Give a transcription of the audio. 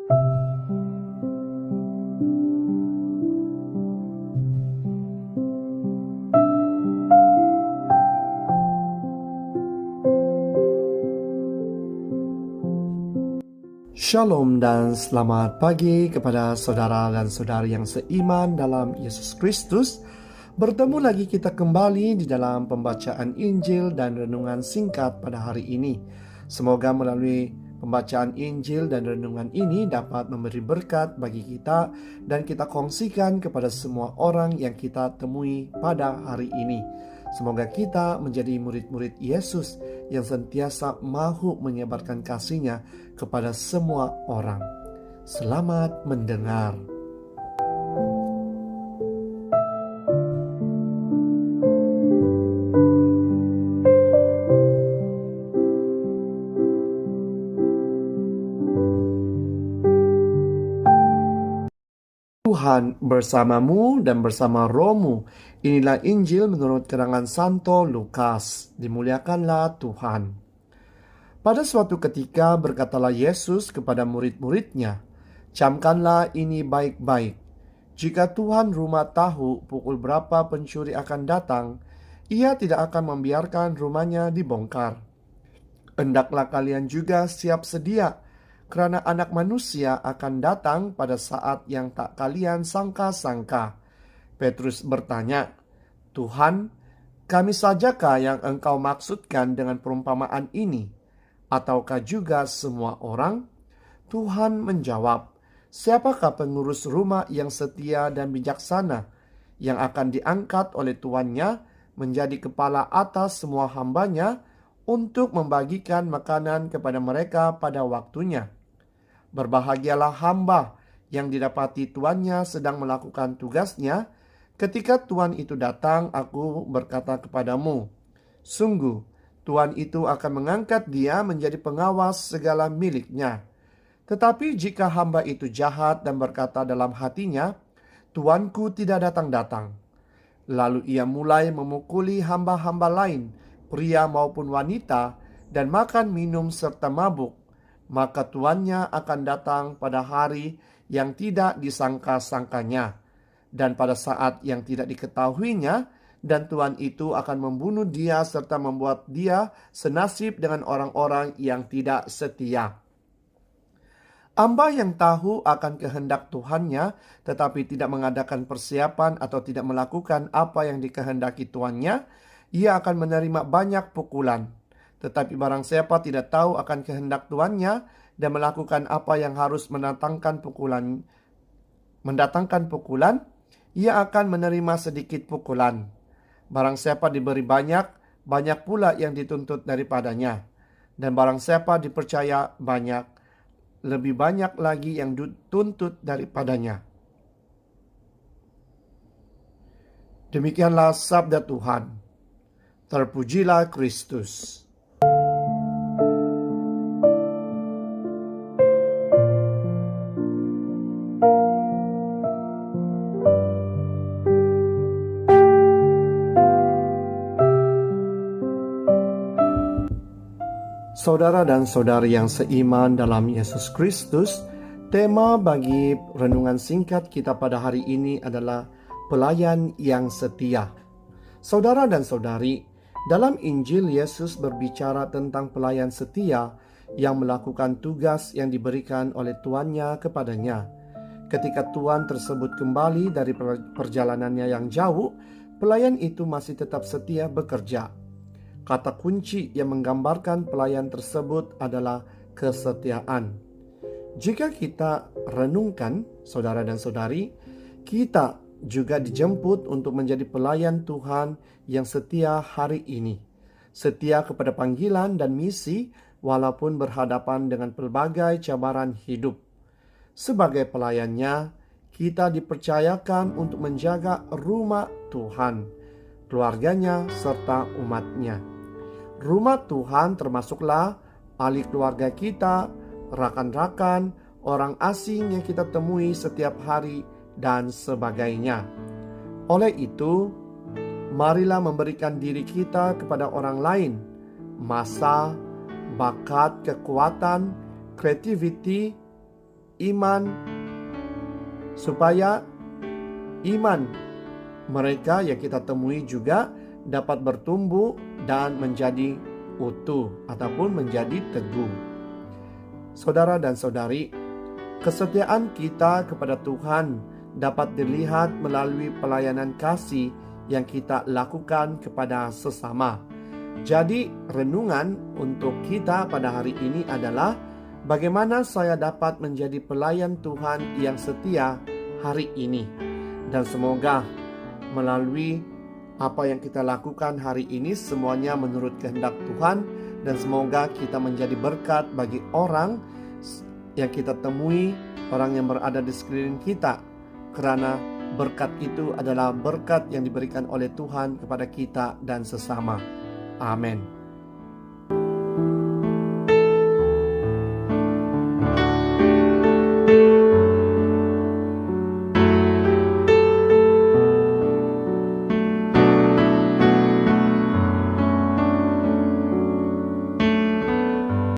Shalom dan selamat pagi kepada saudara dan saudari yang seiman dalam Yesus Kristus. Bertemu lagi kita kembali di dalam pembacaan Injil dan renungan singkat pada hari ini. Semoga melalui pembacaan Injil dan renungan ini dapat memberi berkat bagi kita dan kita kongsikan kepada semua orang yang kita temui pada hari ini. Semoga kita menjadi murid-murid Yesus yang sentiasa mahu menyebarkan kasih-Nya kepada semua orang. Selamat mendengar. Tuhan bersamamu dan bersama rohmu. Inilah Injil menurut karangan Santo Lukas. Dimuliakanlah Tuhan. Pada suatu ketika berkatalah Yesus kepada murid-muridnya, "Camkanlah ini baik-baik. Jika Tuhan rumah tahu pukul berapa pencuri akan datang, ia tidak akan membiarkan rumahnya dibongkar. Hendaklah kalian juga siap sedia, karena Anak Manusia akan datang pada saat yang tak kalian sangka-sangka." Petrus bertanya, "Tuhan, kami sajakah yang Engkau maksudkan dengan perumpamaan ini? Ataukah juga semua orang?" Tuhan menjawab, "Siapakah pengurus rumah yang setia dan bijaksana, yang akan diangkat oleh tuannya menjadi kepala atas semua hambanya untuk membagikan makanan kepada mereka pada waktunya? Berbahagialah hamba yang didapati tuannya sedang melakukan tugasnya. Ketika tuan itu datang, aku berkata kepadamu, sungguh tuan itu akan mengangkat dia menjadi pengawas segala miliknya. Tetapi jika hamba itu jahat dan berkata dalam hatinya, tuanku tidak datang-datang, lalu ia mulai memukuli hamba-hamba lain, pria maupun wanita, dan makan minum serta mabuk, maka tuannya akan datang pada hari yang tidak disangka-sangkanya, dan pada saat yang tidak diketahuinya, dan tuan itu akan membunuh dia serta membuat dia senasib dengan orang-orang yang tidak setia. Hamba yang tahu akan kehendak Tuannya, tetapi tidak mengadakan persiapan atau tidak melakukan apa yang dikehendaki tuannya, ia akan menerima banyak pukulan. Tetapi barang siapa tidak tahu akan kehendak tuannya dan melakukan apa yang harus mendatangkan pukulan, ia akan menerima sedikit pukulan. Barang siapa diberi banyak, banyak pula yang dituntut daripadanya. Dan barang siapa dipercaya banyak, lebih banyak lagi yang dituntut daripadanya." Demikianlah sabda Tuhan. Terpujilah Kristus. Saudara dan saudari yang seiman dalam Yesus Kristus, tema bagi renungan singkat kita pada hari ini adalah pelayan yang setia. Saudara dan saudari, dalam Injil Yesus berbicara tentang pelayan setia yang melakukan tugas yang diberikan oleh tuannya kepadanya. Ketika tuan tersebut kembali dari perjalanannya yang jauh, pelayan itu masih tetap setia bekerja. Kata kunci yang menggambarkan pelayan tersebut adalah kesetiaan. Jika kita renungkan, saudara dan saudari, kita juga dijemput untuk menjadi pelayan Tuhan yang setia hari ini. Setia kepada panggilan dan misi walaupun berhadapan dengan pelbagai cabaran hidup. Sebagai pelayannya, kita dipercayakan untuk menjaga rumah Tuhan, keluarganya, serta umatnya. Rumah Tuhan termasuklah ahli keluarga kita, rakan-rakan, orang asing yang kita temui setiap hari, dan sebagainya. Oleh itu, marilah memberikan diri kita kepada orang lain, masa, bakat, kekuatan, kreativiti, iman, supaya iman mereka yang kita temui juga dapat bertumbuh dan menjadi utuh ataupun menjadi teguh. Saudara dan saudari, kesetiaan kita kepada Tuhan dapat dilihat melalui pelayanan kasih yang kita lakukan kepada sesama. Jadi, renungan untuk kita pada hari ini adalah bagaimana saya dapat menjadi pelayan Tuhan yang setia hari ini. Dan semoga melalui apa yang kita lakukan hari ini semuanya menurut kehendak Tuhan, dan semoga kita menjadi berkat bagi orang yang kita temui, orang yang berada di sekeliling kita, karena berkat itu adalah berkat yang diberikan oleh Tuhan kepada kita dan sesama. Amin.